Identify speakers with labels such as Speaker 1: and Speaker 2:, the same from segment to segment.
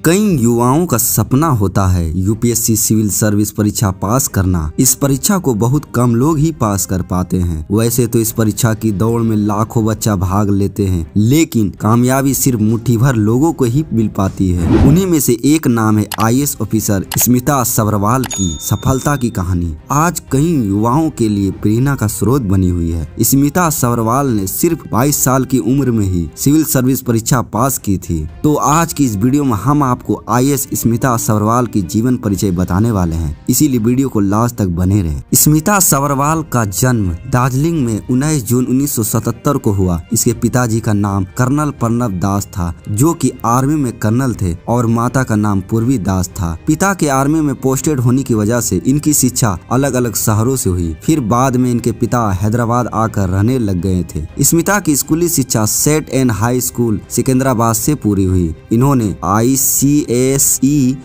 Speaker 1: कई युवाओं का सपना होता है यूपीएससी सिविल सर्विस परीक्षा पास करना। इस परीक्षा को बहुत कम लोग ही पास कर पाते हैं। वैसे तो इस परीक्षा की दौड़ में लाखों बच्चा भाग लेते हैं, लेकिन कामयाबी सिर्फ मुट्ठी भर लोगों को ही मिल पाती है। उन्हीं में से एक नाम है आईएएस ऑफिसर स्मिता सभरवाल की सफलता की कहानी आज कई युवाओं के लिए प्रेरणा का स्रोत बनी हुई है। स्मिता सभरवाल ने सिर्फ 22 साल की उम्र में ही सिविल सर्विस परीक्षा पास की थी। तो आज की इस वीडियो में हम आपको आईएएस स्मिता सभरवाल की जीवन परिचय बताने वाले हैं, इसीलिए वीडियो को लास्ट तक बने रहे। स्मिता सभरवाल का जन्म दार्जिलिंग में 19 जून 1977 को हुआ। इसके पिताजी का नाम कर्नल प्रणव दास था, जो कि आर्मी में कर्नल थे, और माता का नाम पूर्वी दास था। पिता के आर्मी में पोस्टेड होने की वजह से इनकी शिक्षा अलग अलग शहरों से हुई। फिर बाद में इनके पिता हैदराबाद आकर रहने लग गए थे। स्मिता की स्कूली शिक्षा set and high school Secunderabad से पूरी हुई। इन्होंने ICSE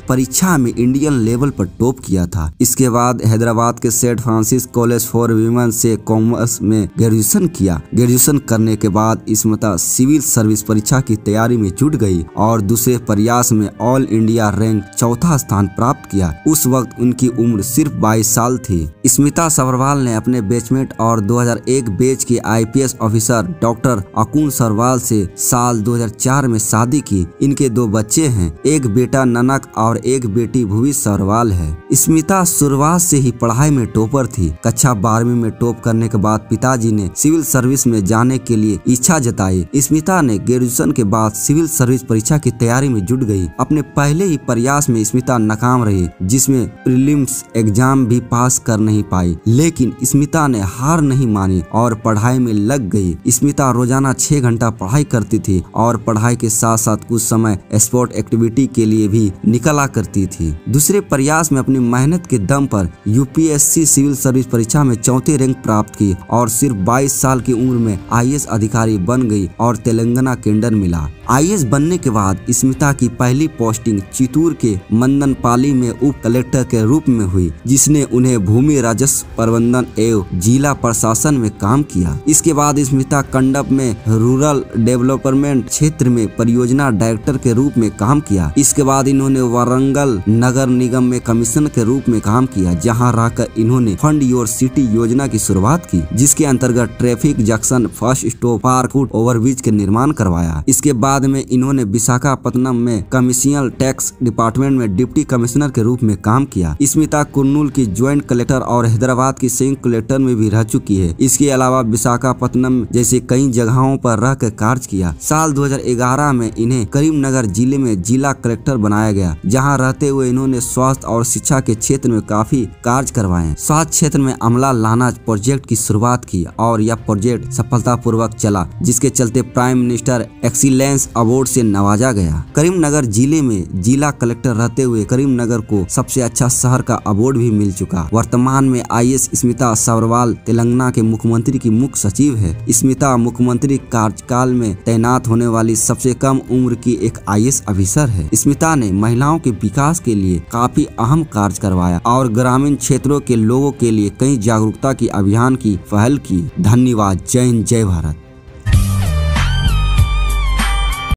Speaker 1: परीक्षा में इंडियन लेवल पर टॉप किया था। इसके बाद हैदराबाद के Saint Francis college for women से कॉमर्स में ग्रेजुएशन किया। ग्रेजुएशन करने के बाद स्मिता सिविल सर्विस परीक्षा की तैयारी में जुट गई और दूसरे प्रयास में ऑल इंडिया रैंक चौथा स्थान प्राप्त किया। उस वक्त उनकी उम्र सिर्फ 22 साल थी। स्मिता सभरवाल ने अपने बैचमेट और 2001 बैच के IPS ऑफिसर डॉक्टर अकुन सरवाल से साल 2004 में शादी की। इनके 2 बच्चे हैं, एक बेटा ननक और एक बेटी भुवी सभरवाल है। स्मिता शुरुआत से ही पढ़ाई में टॉपर थी। कक्षा 12वीं में टॉप करने के बाद पिताजी ने सिविल सर्विस में जाने के लिए इच्छा जताई। स्मिता ने ग्रेजुएशन के बाद सिविल सर्विस परीक्षा की तैयारी में जुट गई। अपने पहले ही प्रयास में स्मिता नाकाम रही, जिसमें प्रीलिम्स एग्जाम भी पास कर नहीं पाई, लेकिन स्मिता ने हार नहीं मानी और पढ़ाई में लग गई। स्मिता रोजाना 6 घंटा पढ़ाई करती थी और पढ़ाई के साथ साथ कुछ समय स्पोर्ट एक्टिविटी के लिए भी निकला करती थी। दूसरे प्रयास में अपनी मेहनत के दम पर यूपीएससी सिविल सर्विस परीक्षा में चौथी रैंक प्राप्त की और सिर्फ 22 साल की उम्र में IAS अधिकारी बन गई और तेलंगाना केडर मिला। IAS बनने के बाद स्मिता की पहली पोस्टिंग चित्तूर के मंदनपाली में उप कलेक्टर के रूप में हुई, जिसने उन्हें भूमि राजस्व प्रबंधन एवं जिला प्रशासन में काम किया। इसके बाद स्मिता कंडप में रूरल डेवलपमेंट क्षेत्र में परियोजना डायरेक्टर के रूप में काम किया। इसके बाद इन्होंने वारंगल नगर निगम में कमिश्नर के रूप में काम किया, जहां रहकर इन्होंने फंड योर सिटी योजना की शुरुआत की, जिसके अंतर्गत traffic junction, first stop, park, foot overbridge के निर्माण करवाया। इसके बाद में इन्होंने विशाखापत्तनम में कमर्शियल टैक्स डिपार्टमेंट में डिप्टी कमिश्नर के रूप में काम किया। स्मिता कुर्नूल की ज्वाइंट कलेक्टर और हैदराबाद की संयुक्त कलेक्टर में भी रह चुकी है। इसके अलावा विशाखापत्तनम जैसे कई जगहों पर रहकर कार्य किया। साल 2011 में इन्हें करीमनगर जिले में जिला कलेक्टर बनाया गया, जहां रहते हुए इन्होंने स्वास्थ्य और शिक्षा के क्षेत्र में काफी कार्य करवाए। स्वास्थ्य क्षेत्र में अमला लाना प्रोजेक्ट की शुरुआत की और यह प्रोजेक्ट सफलतापूर्वक चला, जिसके चलते प्राइम मिनिस्टर एक्सीलेंस अवार्ड से नवाजा गया। करीमनगर जिले में जिला कलेक्टर रहते हुए करीमनगर को सबसे अच्छा शहर का अवार्ड भी मिल चुका। वर्तमान में आईएएस स्मिता सभरवाल तेलंगाना के मुख्यमंत्री की मुख्य सचिव है। स्मिता मुख्यमंत्री कार्यकाल में तैनात होने वाली सबसे कम उम्र की एक IAS ऑफिसर है। स्मिता ने महिलाओं के विकास के लिए काफी अहम कार्य करवाया और ग्रामीण क्षेत्रों के लोगों के लिए कई जागरूकता की अभियान की पहल की। धन्यवाद। जय हिंद, जय भारत।